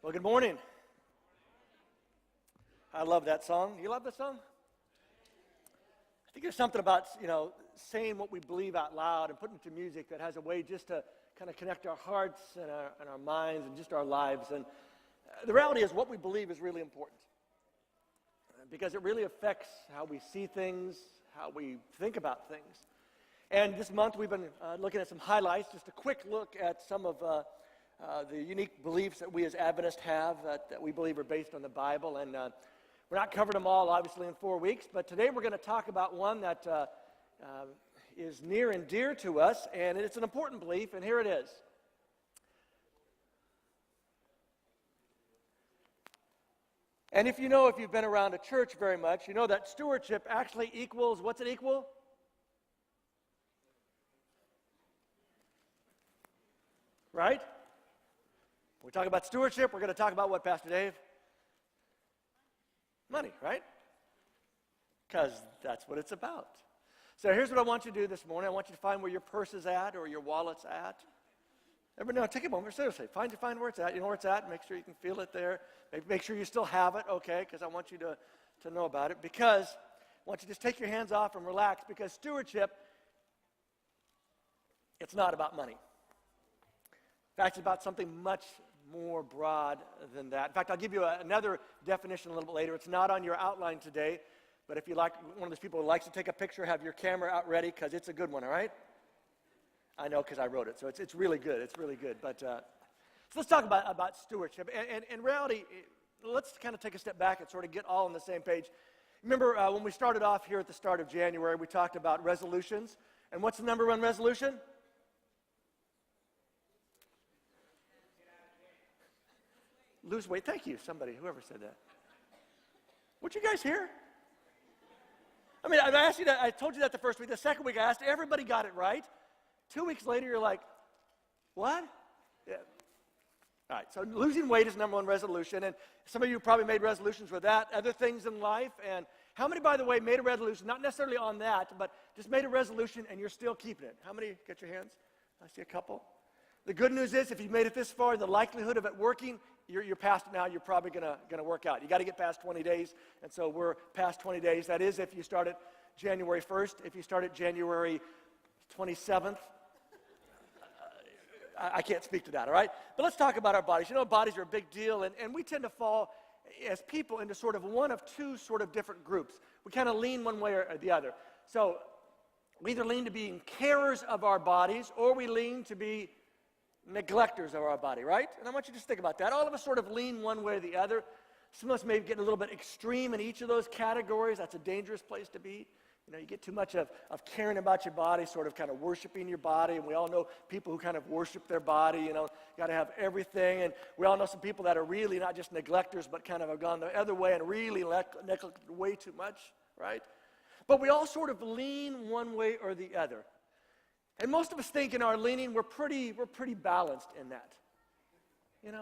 Well, good morning. I love that song. You love that song? I think there's something about, saying what we believe out loud and putting it to music that has a way just to kind of connect our hearts and our minds and just our lives. And the reality is what we believe is really important because it really affects how we see things, how we think about things. And this month we've been looking at some highlights, just a quick look at some of the unique beliefs that we as Adventists have that we believe are based on the Bible. And we're not covering them all, obviously, in 4 weeks, but today we're going to talk about one that is near and dear to us, and it's an important belief, and here it is. And if you've been around a church very much, you know that stewardship actually equals, what's it equal? Right? When we talk about stewardship, we're going to talk about what, Pastor Dave? Money, right? Because that's what it's about. So here's what I want you to do this morning. I want you to find where your purse is at or your wallet's at. Take a moment, seriously. Find where it's at. You know where it's at. Make sure you can feel it there. Make sure you still have it, okay? Because I want you to know about it. Because I want you to just take your hands off and relax. Because stewardship, it's not about money. In fact, it's about something much more broad than that. In fact, I'll give you another definition a little bit later. It's not on your outline today, but if you like, one of those people who likes to take a picture, have your camera out ready because it's a good one, all right? I know because I wrote it, so it's really good. It's really good. But so let's talk about stewardship. And in reality, let's kind of take a step back and sort of get all on the same page. Remember when we started off here at the start of January, we talked about resolutions. And what's the number one resolution? Lose weight. Thank you, whoever said that. Would you guys hear? I mean, I asked you that. I told you that the first week. The second week, I asked. Everybody got it right. 2 weeks later, you're like, what? Yeah. All right. So losing weight is number one resolution, and some of you probably made resolutions with that. Other things in life, and how many, by the way, made a resolution? Not necessarily on that, but just made a resolution, and you're still keeping it. How many? Get your hands. I see a couple. The good news is, if you've made it this far, the likelihood of it working, you're past it now. You're probably gonna work out. You got to get past 20 days, and so we're past 20 days. That is, if you start at January 1st. If you start at January 27th, I can't speak to that. All right, but let's talk about our bodies. Bodies are a big deal, and we tend to fall as people into sort of one of two sort of different groups. We kind of lean one way or the other. So we either lean to being carers of our bodies, or we lean to be neglectors of our body, right? And I want you to just think about that. All of us sort of lean one way or the other. Some of us may get a little bit extreme in each of those categories. That's a dangerous place to be. You get too much of caring about your body, sort of kind of worshiping your body. And we all know people who kind of worship their body, got to have everything. And we all know some people that are really not just neglectors, but kind of have gone the other way and really neglected way too much, right? But we all sort of lean one way or the other. And most of us think in our leaning, we're pretty balanced in that.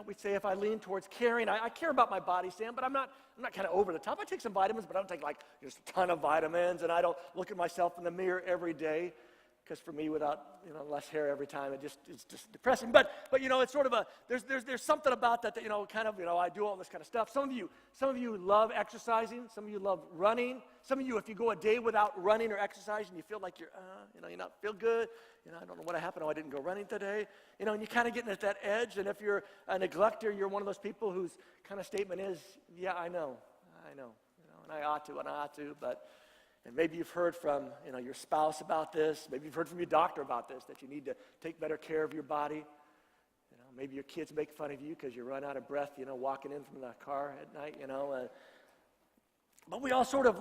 We'd say if I lean towards caring, I care about my body, Sam, but I'm not kind of over the top. I take some vitamins, but I don't take just a ton of vitamins, and I don't look at myself in the mirror every day, because for me, without less hair every time, it's just depressing. But it's sort of there's something about that I do all this kind of stuff. Some of you love exercising. Some of you love running. Some of you, if you go a day without running or exercising, you feel like you're not feel good. I don't know what happened. I didn't go running today. And you're kind of getting at that edge. And if you're a neglector, you're one of those people whose kind of statement is, yeah, I know, and I ought to, but. And maybe you've heard from, your spouse about this. Maybe you've heard from your doctor about this, that you need to take better care of your body. Maybe your kids make fun of you because you run out of breath, walking in from the car at night, But we all sort of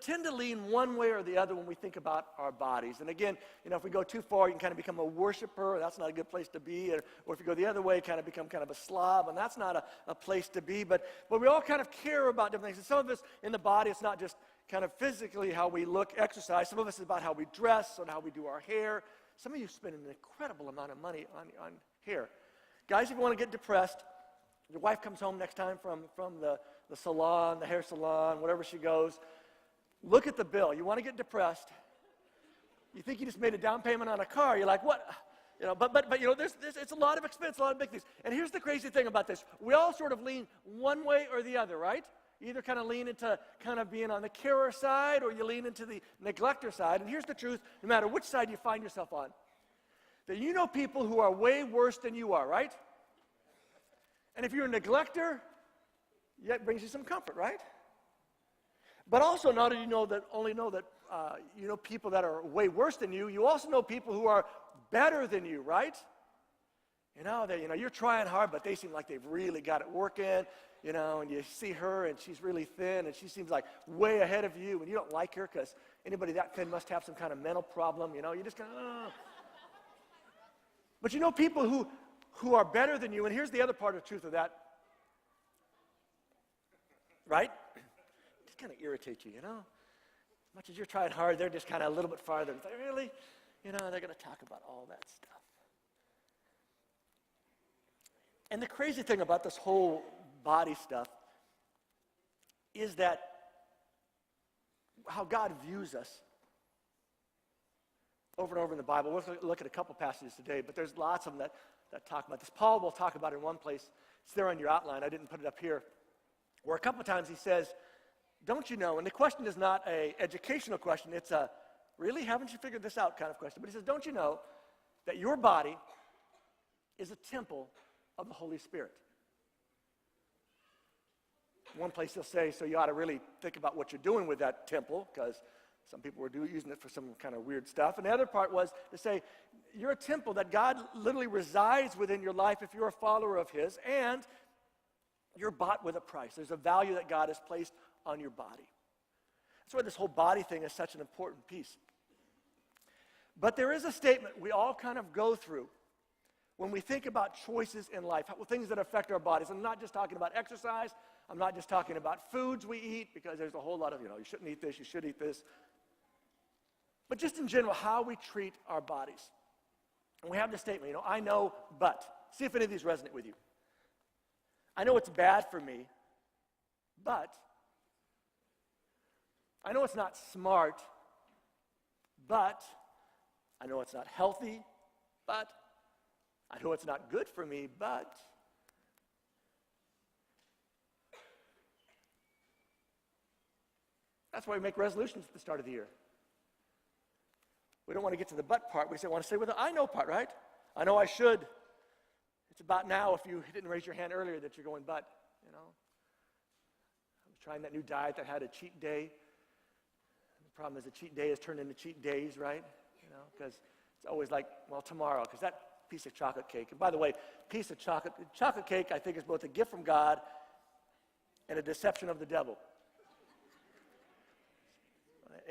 tend to lean one way or the other when we think about our bodies. And again, if we go too far, you can kind of become a worshiper. That's not a good place to be. Or if you go the other way, kind of become kind of a slob, and that's not a place to be. But we all kind of care about different things. And some of us in the body, it's not just kind of physically how we look, exercise. Some of us is about how we dress and how we do our hair. Some of you spend an incredible amount of money on hair. Guys, if you want to get depressed, your wife comes home next time from the salon, the hair salon, whatever she goes, look at the bill. You want to get depressed. You think you just made a down payment on a car. You're like, what? But it's a lot of expense, a lot of big things. And here's the crazy thing about this. We all sort of lean one way or the other, right? You either kind of lean into kind of being on the carer side or you lean into the neglector side. And here's the truth, no matter which side you find yourself on, that you know people who are way worse than you are, right? And if you're a neglector, it brings you some comfort, right? But also, not only know that you know people that are way worse than you, you also know people who are better than you, right? You're trying hard, but they seem like they've really got it working, and you see her, and she's really thin, and she seems like way ahead of you, and you don't like her because anybody that thin must have some kind of mental problem, you just kind of, But you know people who are better than you, and here's the other part of the truth of that, right? It just kind of irritates you, As much as you're trying hard, they're just kind of a little bit farther. It's like, really? They're going to talk about all that stuff. And the crazy thing about this whole body stuff is that how God views us over and over in the Bible. We'll look at a couple passages today, but there's lots of them that talk about this. Paul will talk about it in one place. It's there on your outline. I didn't put it up here. Where a couple times he says, don't you know, and the question is not an educational question, it's a, really, haven't you figured this out kind of question. But he says, don't you know that your body is a temple of the Holy Spirit? One place he'll say, so you ought to really think about what you're doing with that temple, because some people were using it for some kind of weird stuff. And the other part was to say, you're a temple that God literally resides within your life if you're a follower of his, and you're bought with a price. There's a value that God has placed on your body. That's why this whole body thing is such an important piece. But there is a statement we all kind of go through when we think about choices in life, things that affect our bodies. I'm not just talking about exercise. I'm not just talking about foods we eat, because there's a whole lot of, you shouldn't eat this, you should eat this. But just in general, how we treat our bodies. And we have this statement, I know, but. See if any of these resonate with you. I know it's bad for me, but. I know it's not smart, but. I know it's not healthy, but. I know it's not good for me, but. That's why we make resolutions at the start of the year. We don't want to get to the but part. We want to stay with the I know part, right? I know I should. It's about now, if you didn't raise your hand earlier, that you're going but, I was trying that new diet that had a cheat day. The problem is the cheat day has turned into cheat days, right? Because it's always like, well, tomorrow, because that piece of chocolate cake. And by the way, piece of chocolate cake, I think, is both a gift from God and a deception of the devil.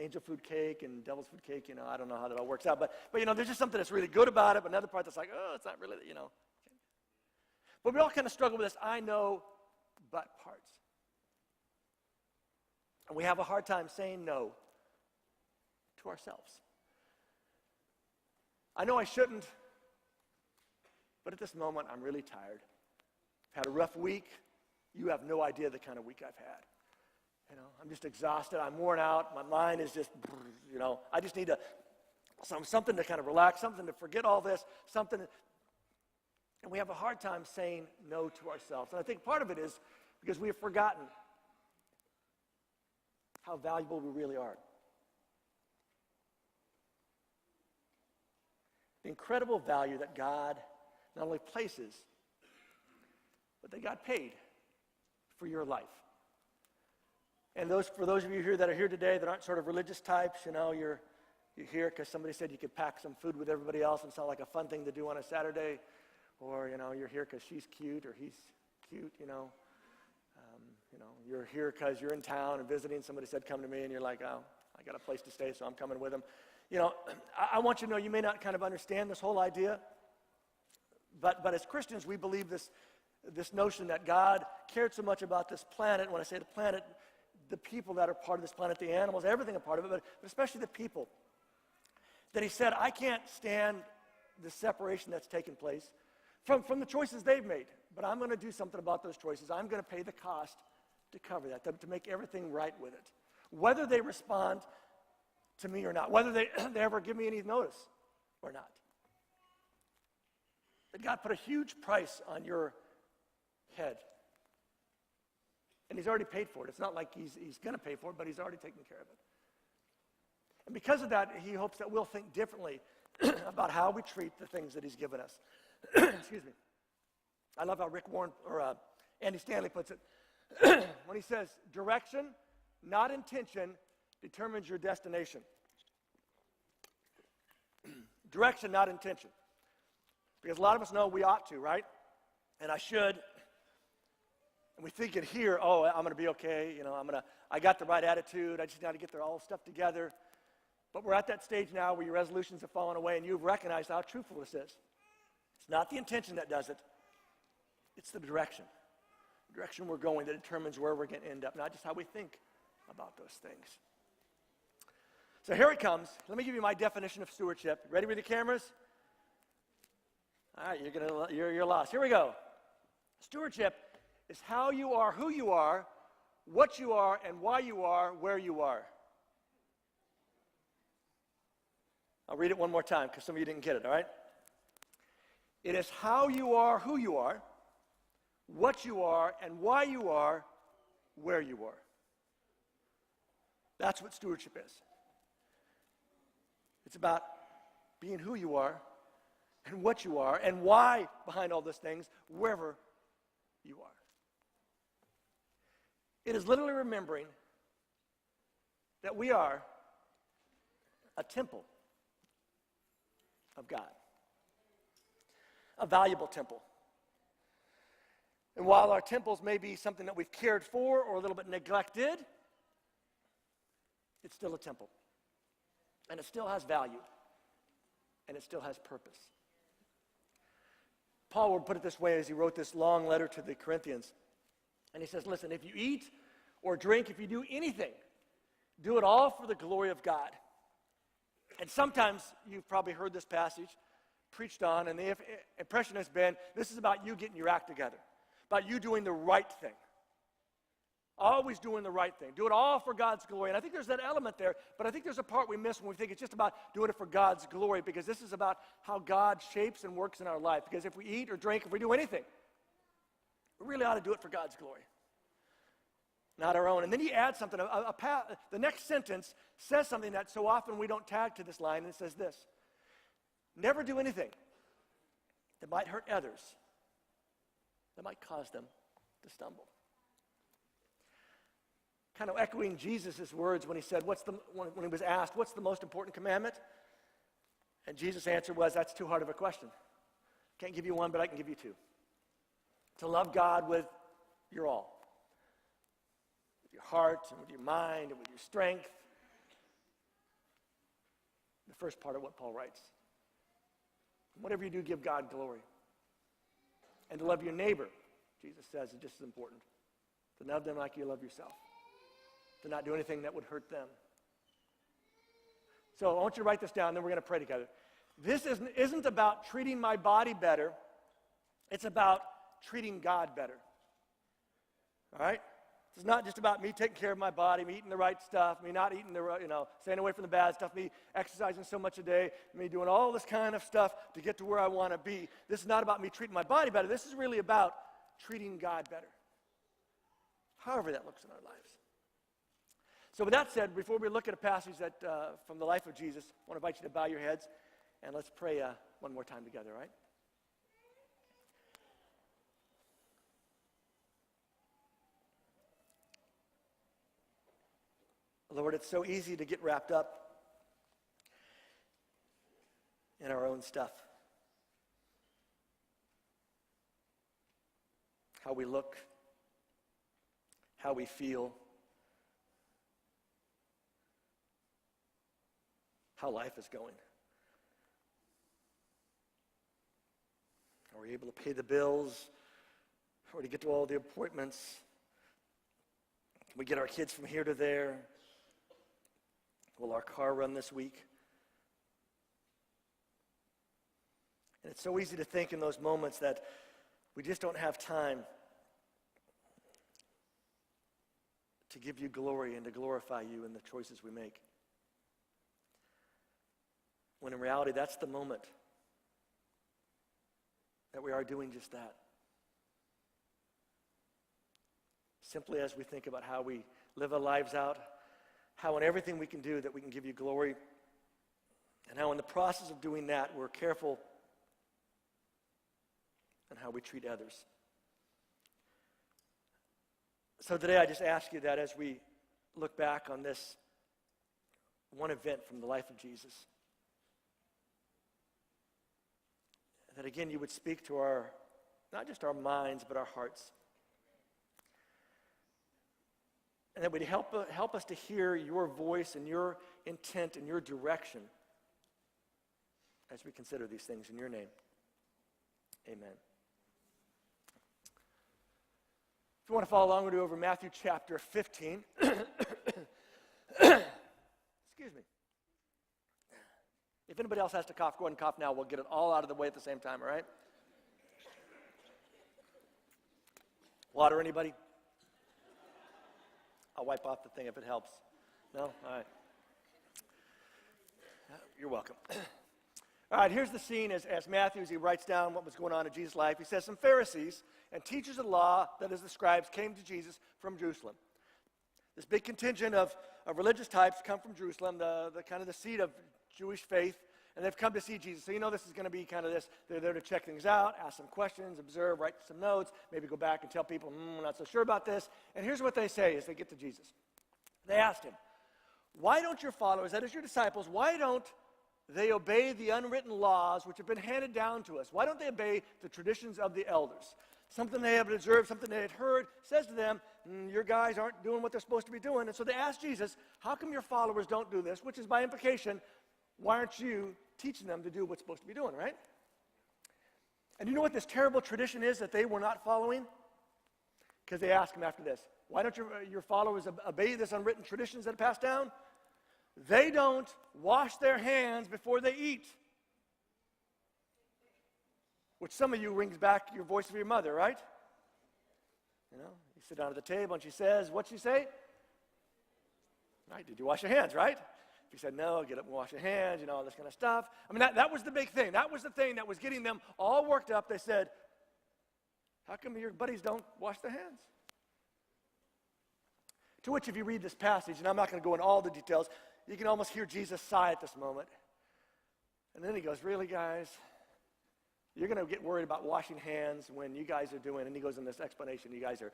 Angel food cake and devil's food cake, I don't know how that all works out. But there's just something that's really good about it, but another part that's like, oh, it's not really, But we all kind of struggle with this I know, but parts. And we have a hard time saying no to ourselves. I know I shouldn't, but at this moment, I'm really tired. I've had a rough week. You have no idea the kind of week I've had. I'm just exhausted. I'm worn out. My mind is just, I just need something to kind of relax, something to forget all this, and we have a hard time saying no to ourselves. And I think part of it is because we have forgotten how valuable we really are. The incredible value that God not only places, but that God paid for your life. And for those of you here that are here today that aren't sort of religious types, you're here because somebody said you could pack some food with everybody else and sound like a fun thing to do on a Saturday, or you're here because she's cute or he's cute, you're here because you're in town and visiting. Somebody said come to me, and you're like, oh, I got a place to stay, so I'm coming with them. I want you to know you may not kind of understand this whole idea, but as Christians we believe this notion that God cared so much about this planet. And when I say the planet, the people that are part of this planet, the animals, everything a part of it, but especially the people, that he said, I can't stand the separation that's taken place from the choices they've made, but I'm going to do something about those choices. I'm going to pay the cost to cover that, to make everything right with it, whether they respond to me or not, whether they ever give me any notice or not. That God put a huge price on your head. And he's already paid for it. It's not like he's going to pay for it, but he's already taken care of it. And because of that, he hopes that we'll think differently about how we treat the things that he's given us. Excuse me. I love how Rick Warren, or Andy Stanley puts it, when he says, direction, not intention, determines your destination. Direction, not intention. Because a lot of us know we ought to, right? And I should. And we think it here, oh, I'm going to be okay. You know, I got the right attitude. I just got to get all stuff together. But we're at that stage now where your resolutions have fallen away and you've recognized how truthful this is. It's not the intention that does it. It's the direction. The direction we're going that determines where we're going to end up, not just how we think about those things. So here it comes. Let me give you my definition of stewardship. Ready with the cameras? All right, you're lost. Here we go. Stewardship is how you are, who you are, what you are, and why you are, where you are. I'll read it one more time because some of you didn't get it, all right? It is how you are, who you are, what you are, and why you are, where you are. That's what stewardship is. It's about being who you are and what you are and why behind all those things, wherever you are. It is literally remembering that we are a temple of God, a valuable temple. And while our temples may be something that we've cared for or a little bit neglected, it's still a temple. And it still has value. And it still has purpose. Paul would put it this way as he wrote this long letter to the Corinthians. And he says, listen, if you eat or drink, if you do anything, do it all for the glory of God. And sometimes you've probably heard this passage preached on, and the impression has been, this is about you getting your act together, about you doing the right thing. Always doing the right thing. Do it all for God's glory. And I think there's that element there, but I think there's a part we miss when we think it's just about doing it for God's glory, because this is about how God shapes and works in our life. Because if we eat or drink, if we do anything, we really ought to do it for God's glory, not our own. And then he adds something. The next sentence says something that so often we don't tag to this line, and it says this: never do anything that might hurt others, that might cause them to stumble. Kind of echoing Jesus' words when he said, when he was asked, what's the most important commandment? And Jesus' answer was, that's too hard of a question. Can't give you one, but I can give you two. To love God with your all. With your heart, and with your mind, and with your strength. The first part of what Paul writes. Whatever you do, give God glory. And to love your neighbor, Jesus says, is just as important. To love them like you love yourself. To not do anything that would hurt them. So I want you to write this down, then we're going to pray together. This isn't about treating my body better. It's about treating God better. All right? It's not just about me taking care of my body, me eating the right stuff, me not eating staying away from the bad stuff, me exercising so much a day, me doing all this kind of stuff to get to where I want to be. This is not about me treating my body better. This is really about treating God better. However that looks in our lives. So with that said, before we look at a passage that from the life of Jesus, I want to invite you to bow your heads and let's pray one more time together, all right? Lord, it's so easy to get wrapped up in our own stuff. How we look, how we feel, how life is going. Are we able to pay the bills? Or to get to all the appointments? Can we get our kids from here to there? Will our car run this week? And it's so easy to think in those moments that we just don't have time to give you glory and to glorify you in the choices we make. When in reality, that's the moment that we are doing just that. Simply as we think about how we live our lives out, how in everything we can do that we can give you glory, and how in the process of doing that we're careful in how we treat others. So today I just ask you that as we look back on this one event from the life of Jesus, that again you would speak to our, not just our minds, but our hearts. And that would help us to hear your voice and your intent and your direction as we consider these things in your name. Amen. If you want to follow along, we'll do over Matthew chapter 15. Excuse me. If anybody else has to cough, go ahead and cough now. We'll get it all out of the way at the same time, all right? Water, anybody? I'll wipe off the thing if it helps. No? All right. You're welcome. All right, here's the scene as Matthew, as he writes down what was going on in Jesus' life. He says, some Pharisees and teachers of the law, that is the scribes, came to Jesus from Jerusalem. This big contingent of religious types come from Jerusalem, the kind of the seat of Jewish faith, and they've come to see Jesus. So you know this is going to be kind of this. They're there to check things out, ask some questions, observe, write some notes, maybe go back and tell people, we're not so sure about this. And here's what they say as they get to Jesus. They asked him, why don't your followers, that is your disciples, why don't they obey the unwritten laws which have been handed down to us? Why don't they obey the traditions of the elders? Something they have observed, something they had heard, says to them, your guys aren't doing what they're supposed to be doing. And so they asked Jesus, how come your followers don't do this? Which is by implication, why aren't you teaching them to do what's supposed to be doing, right? And you know what this terrible tradition is that they were not following? Because they ask him after this, why don't your followers obey this unwritten traditions that are passed down? They don't wash their hands before they eat. Which some of you rings back your voice of your mother, right? You know, you sit down at the table and she says, what'd she say? Right, did you wash your hands, right? If you said no, get up and wash your hands, all this kind of stuff. I mean, that was the big thing. That was the thing that was getting them all worked up. They said, how come your buddies don't wash their hands? To which if you read this passage, and I'm not going to go into all the details, you can almost hear Jesus sigh at this moment. And then he goes, really, guys? You're going to get worried about washing hands when you guys are doing, and he goes in this explanation, you guys are,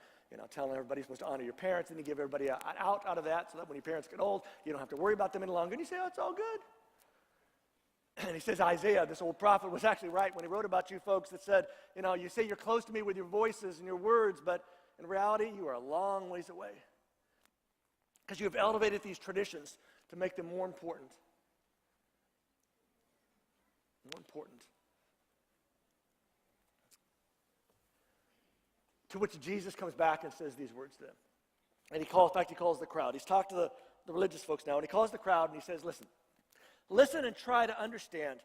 telling everybody you're supposed to honor your parents, and you give everybody an out of that so that when your parents get old, you don't have to worry about them any longer. And you say, oh, it's all good. And he says, Isaiah, this old prophet, was actually right when he wrote about you folks that said, you say you're close to me with your voices and your words, but in reality, you are a long ways away. Because you have elevated these traditions to make them more important. More important. To which Jesus comes back and says these words to them. And he calls the crowd. He's talked to the religious folks now, and he calls the crowd and he says, listen and try to understand.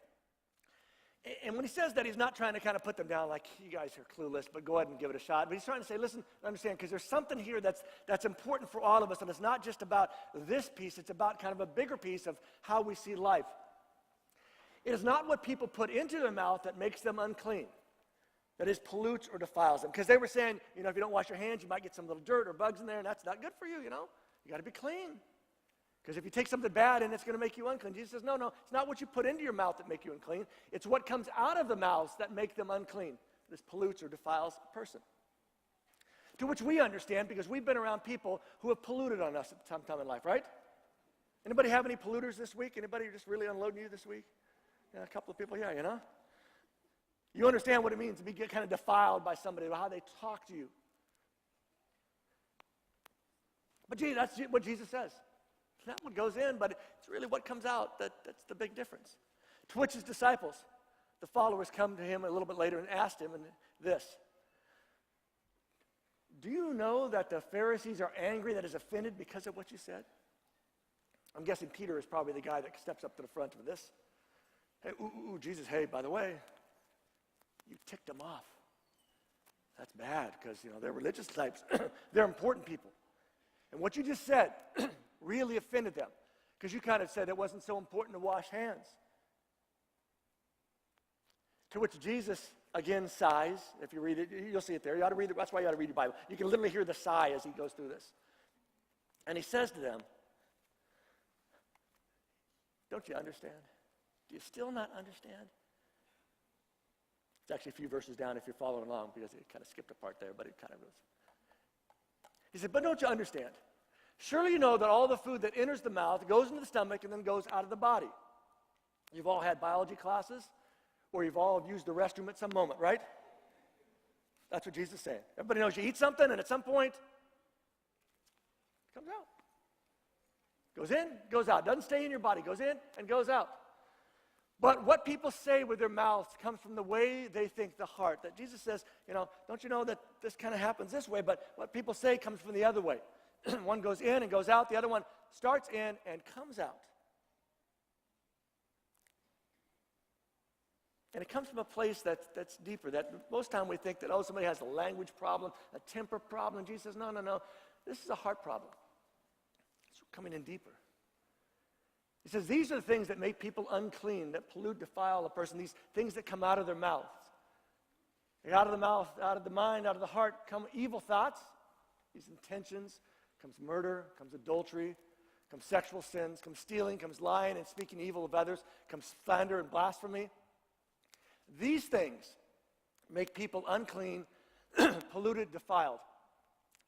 And when he says that, he's not trying to kind of put them down like, you guys are clueless, but go ahead and give it a shot. But he's trying to say, listen, understand, because there's something here that's important for all of us, and it's not just about this piece, it's about kind of a bigger piece of how we see life. It is not what people put into their mouth that makes them unclean, that is, pollutes or defiles them. Because they were saying, if you don't wash your hands, you might get some little dirt or bugs in there, and that's not good for you, You got to be clean. Because if you take something bad and it's going to make you unclean, Jesus says, no, it's not what you put into your mouth that make you unclean. It's what comes out of the mouths that make them unclean. This pollutes or defiles a person. To which we understand because we've been around people who have polluted on us at some time in life, right? Anybody have any polluters this week? Anybody just really unloading you this week? Yeah, a couple of people, yeah, You understand what it means to be kind of defiled by somebody, how they talk to you. But that's what Jesus says. Not what goes in, but it's really what comes out that's the big difference. To which his disciples, the followers, come to him a little bit later and asked him this. Do you know that the Pharisees are angry, that is offended because of what you said? I'm guessing Peter is probably the guy that steps up to the front of this. Hey, Jesus, hey, by the way, you ticked them off. That's bad because, they're religious types. They're important people. And what you just said really offended them because you kind of said it wasn't so important to wash hands. To which Jesus again, sighs. If you read it, you'll see it there. You ought to read it. That's why you ought to read your Bible. You can literally hear the sigh as he goes through this. And he says to them, don't you understand? Do you still not understand? It's actually a few verses down if you're following along, because it kind of skipped a part there, but it kind of goes. He said, but don't you understand? Surely you know that all the food that enters the mouth goes into the stomach and then goes out of the body. You've all had biology classes, or you've all used the restroom at some moment, right? That's what Jesus is saying. Everybody knows you eat something, and at some point, it comes out. Goes in, goes out. Doesn't stay in your body. Goes in and goes out. But what people say with their mouths comes from the way they think, the heart. That Jesus says, don't you know that this kind of happens this way? But what people say comes from the other way. One goes in and goes out. The other one starts in and comes out. And it comes from a place that's deeper. That most time we think that, somebody has a language problem, a temper problem. And Jesus says, no. This is a heart problem. It's coming in deeper. He says, these are the things that make people unclean, that pollute, defile a person. These things that come out of their mouths. Out of the mouth, out of the mind, out of the heart come evil thoughts, these intentions. Comes murder, comes adultery, comes sexual sins, comes stealing, comes lying and speaking evil of others, comes slander and blasphemy. These things make people unclean, polluted, defiled.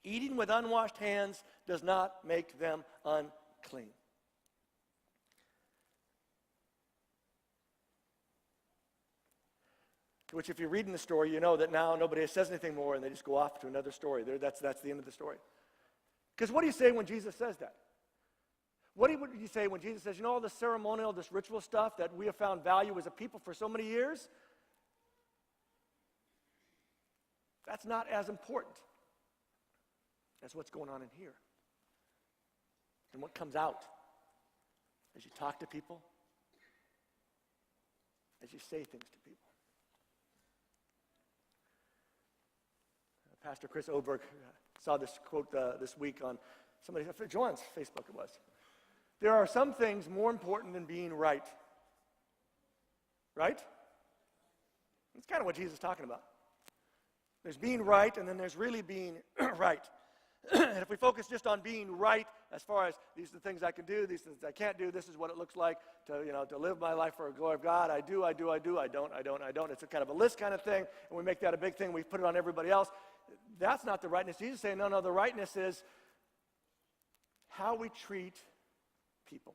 Eating with unwashed hands does not make them unclean. Which, if you're reading the story, you know that now nobody says anything more and they just go off to another story. That's the end of the story. Because what do you say when Jesus says that? What do you say when Jesus says, all this ceremonial, this ritual stuff that we have found value as a people for so many years? That's not as important as what's going on in here. And what comes out as you talk to people, as you say things to people. Pastor Chris Oberg saw this quote this week on Joanne's Facebook it was. There are some things more important than being right. Right? That's kind of what Jesus is talking about. There's being right, and then there's really being right. And if we focus just on being right, as far as these are the things I can do, these things I can't do, this is what it looks like to live my life for the glory of God. I do, I don't. It's a kind of a list kind of thing, and we make that a big thing. We put it on everybody else. That's not the rightness. Jesus is saying, no, the rightness is how we treat people.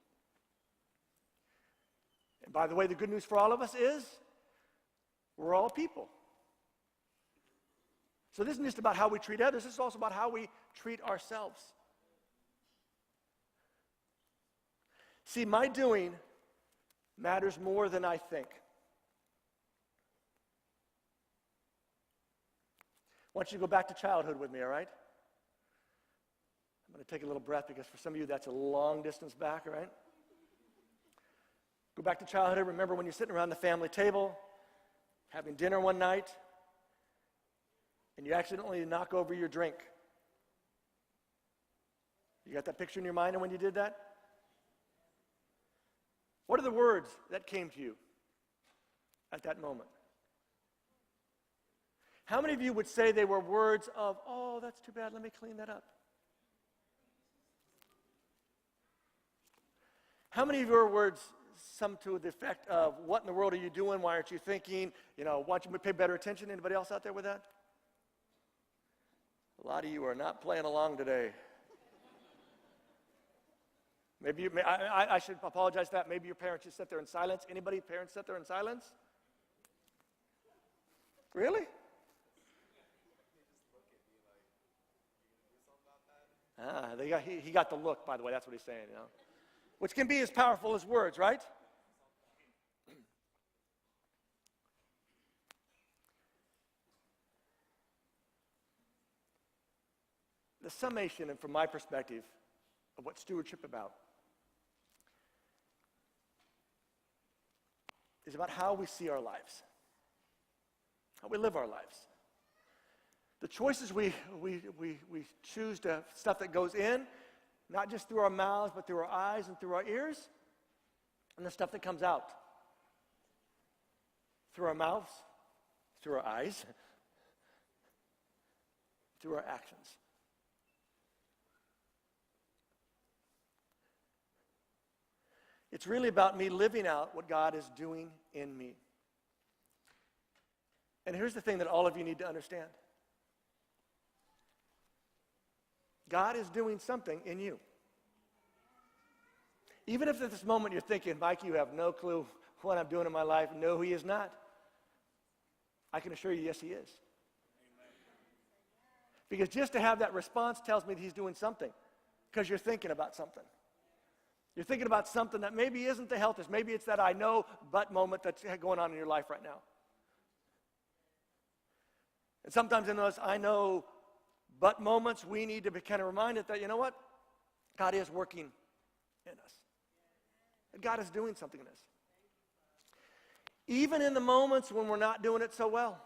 And by the way, the good news for all of us is we're all people. So this isn't just about how we treat others, this is also about how we treat ourselves. See, my doing matters more than I think. I want you to go back to childhood with me, all right? I'm going to take a little breath because for some of you that's a long distance back, all right? Go back to childhood. Remember when you're sitting around the family table, having dinner one night, and you accidentally knock over your drink. You got that picture in your mind of when you did that? What are the words that came to you at that moment? How many of you would say they were words of, oh, that's too bad, let me clean that up? How many of your words, some to the effect of, what in the world are you doing? Why aren't you thinking? Why don't you pay better attention? Anybody else out there with that? A lot of you are not playing along today. Maybe I should apologize for that. Maybe your parents just sit there in silence. Anybody parents sit there in silence? Really? He got the look, by the way. That's what he's saying, Which can be as powerful as words, right? The summation, and from my perspective, of what stewardship about is about how we see our lives, how we live our lives. The choices we choose to, stuff that goes in, not just through our mouths, but through our eyes and through our ears, and the stuff that comes out through our mouths, through our eyes, through our actions. It's really about me living out what God is doing in me. And here's the thing that all of you need to understand. God is doing something in you. Even if at this moment you're thinking, Mike, you have no clue what I'm doing in my life. No, he is not. I can assure you, yes, he is. Because just to have that response tells me that he's doing something. Because you're thinking about something. You're thinking about something that maybe isn't the healthiest. Maybe it's that I know but moment that's going on in your life right now. And sometimes in those I know but moments, we need to be kind of reminded that, you know what? God is working in us. And God is doing something in us. Even in the moments when we're not doing it so well.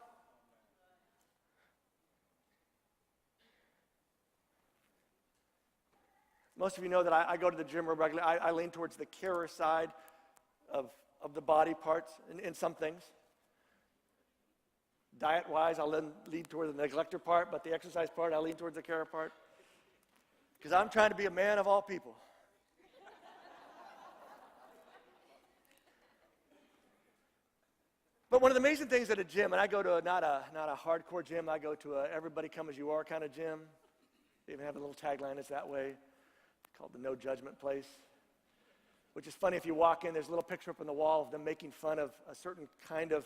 Most of you know that I go to the gym regularly. I lean towards the carer side of the body parts in some things. Diet-wise, I'll lean toward the neglector part, but the exercise part, I lean towards the carer part. Because I'm trying to be a man of all people. But one of the amazing things at a gym, and I go to not a hardcore gym, I go to a everybody come as you are kind of gym. They even have a little tagline that's that way, called the No Judgment Place. Which is funny, if you walk in, there's a little picture up on the wall of them making fun of a certain kind of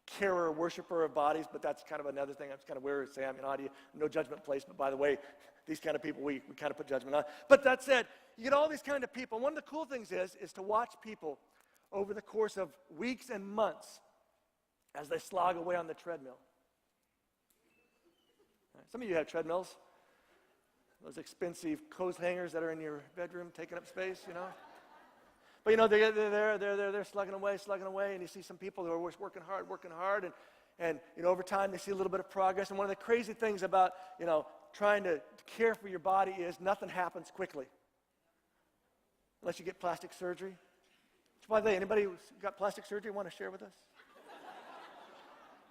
carer, worshiper of bodies, but that's kind of another thing. That's kind of weird to say, no judgment place, but by the way, these kind of people, we kind of put judgment on. But that said, you get all these kind of people. One of the cool things is to watch people over the course of weeks and months as they slog away on the treadmill. Right, some of you have treadmills, those expensive clothes hangers that are in your bedroom taking up space, you know. But you know, they're slugging away, and you see some people who are working hard, and you know, over time they see a little bit of progress. And one of the crazy things about, you know, trying to care for your body is nothing happens quickly. Unless you get plastic surgery. Which, by the way, anybody who's got plastic surgery want to share with us?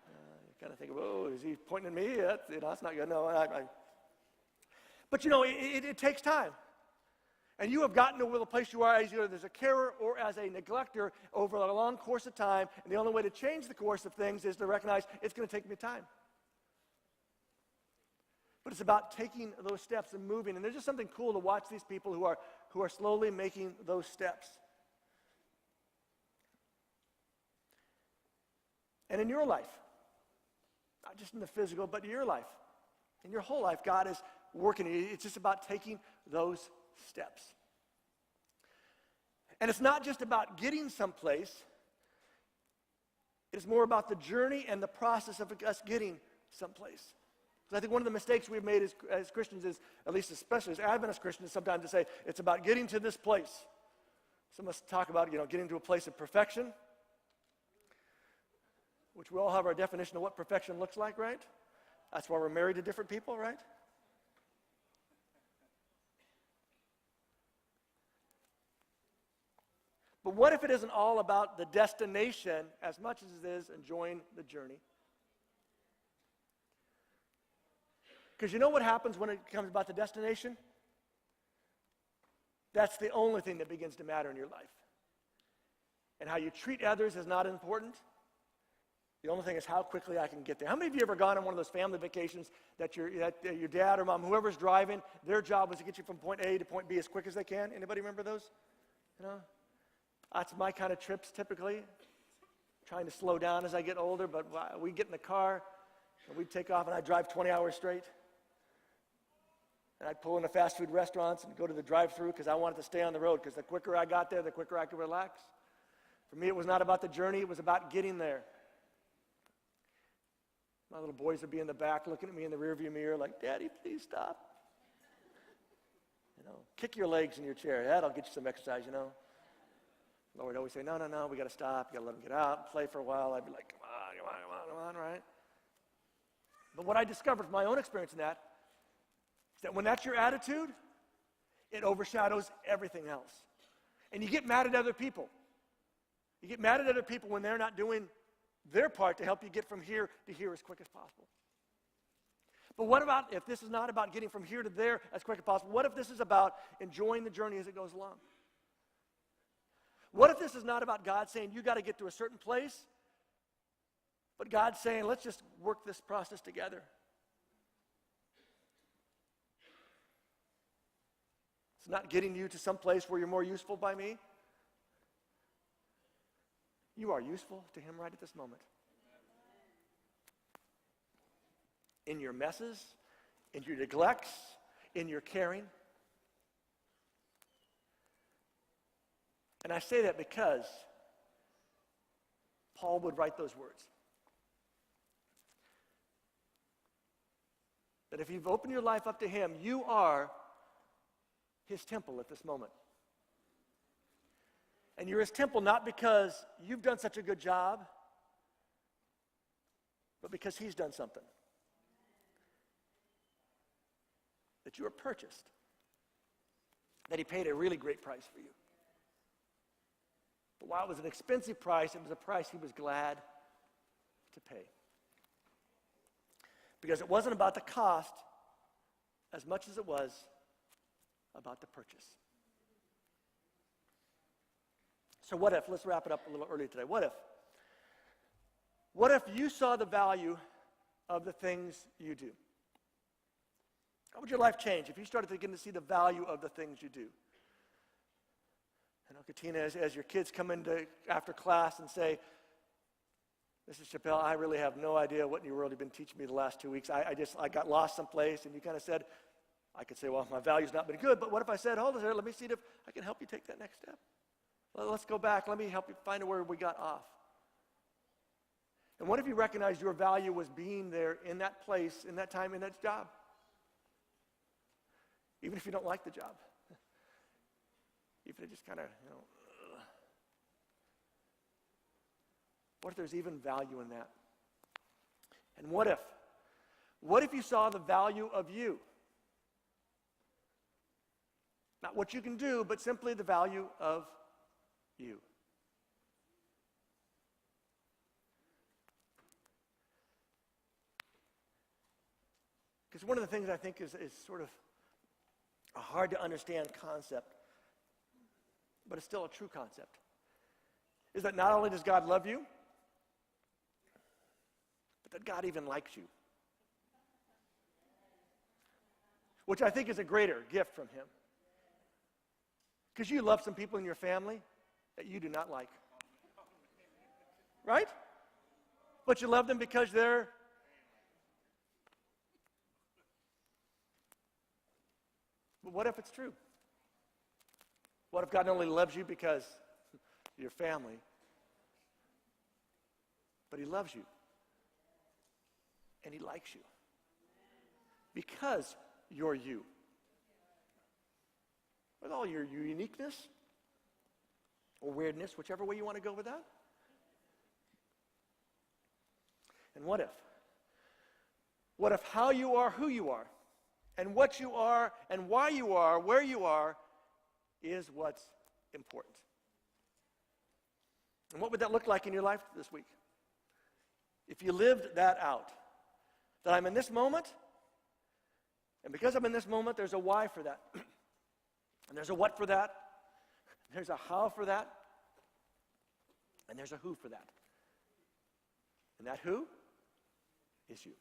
You kind of think, oh, is he pointing at me? That's not good. No, But you know, it takes time. And you have gotten to the place you are as either as a carer or as a neglector over a long course of time. And the only way to change the course of things is to recognize it's going to take me time. But it's about taking those steps and moving. And there's just something cool to watch these people who are slowly making those steps. And in your life, not just in the physical, but in your life, in your whole life, God is working. It's just about taking those steps. And it's not just about getting someplace. It's more about the journey and the process of us getting someplace. Because I think one of the mistakes we've made as Christians is, at least especially as Adventist Christians, sometimes to say it's about getting to this place. Some of us talk about, getting to a place of perfection, which we all have our definition of what perfection looks like, right? That's why we're married to different people, right? But what if it isn't all about the destination as much as it is enjoying the journey? Because you know what happens when it comes about the destination? That's the only thing that begins to matter in your life. And how you treat others is not important. The only thing is how quickly I can get there. How many of you ever gone on one of those family vacations that your dad or mom, whoever's driving, their job was to get you from point A to point B as quick as they can? Anybody remember those? That's my kind of trips typically. Trying to slow down as I get older, but we get in the car and we'd take off and I'd drive 20 hours straight. And I'd pull into fast food restaurants and go to the drive-thru because I wanted to stay on the road because the quicker I got there, the quicker I could relax. For me, it was not about the journey, it was about getting there. My little boys would be in the back looking at me in the rearview mirror like, Daddy, please stop. Kick your legs in your chair. That'll get you some exercise, Lord would always say, no, we got to stop. You got to let them get out and play for a while. I'd be like, come on, right? But what I discovered from my own experience in that is that when that's your attitude, it overshadows everything else. And you get mad at other people. You get mad at other people when they're not doing their part to help you get from here to here as quick as possible. But what about if this is not about getting from here to there as quick as possible? What if this is about enjoying the journey as it goes along? What if this is not about God saying, you got to get to a certain place, but God's saying, let's just work this process together? It's not getting you to some place where you're more useful by me. You are useful to him right at this moment. In your messes, in your neglects, in your caring. And I say that because Paul would write those words. That if you've opened your life up to him, you are his temple at this moment. And you're his temple not because you've done such a good job, but because he's done something. That you were purchased. That he paid a really great price for you. But while it was an expensive price, it was a price he was glad to pay. Because it wasn't about the cost as much as it was about the purchase. So what if, let's wrap it up a little early today. What if you saw the value of the things you do? How would your life change if you started to begin to see the value of the things you do? I know, Katina, as your kids come into after class and say, Mrs. Chappelle, I really have no idea what in your world you've been teaching me the last 2 weeks. I got lost someplace, and you kind of said, I could say, well, my value's not been good, but what if I said, hold on here, let me see if I can help you take that next step. Well, let's go back. Let me help you find where we got off. And what if you recognized your value was being there in that place, in that time, in that job? Even if you don't like the job. Even if it just kind of, What if there's even value in that? And what if you saw the value of you? Not what you can do, but simply the value of you. Because one of the things I think is sort of a hard to understand concept, but it's still a true concept, is that not only does God love you, but that God even likes you. Which I think is a greater gift from him. Because you love some people in your family that you do not like. Right? But you love them because they're... But what if it's true? What if God not only loves you because you're family, but he loves you and he likes you because you're you. With all your uniqueness or weirdness, whichever way you want to go with that. And what if how you are, who you are, and what you are, and why you are, where you are, is what's important? And what would that look like in your life this week? If you lived that out, that I'm in this moment, and because I'm in this moment, there's a why for that. And there's a what for that. There's a how for that. And there's a who for that. And that who is you.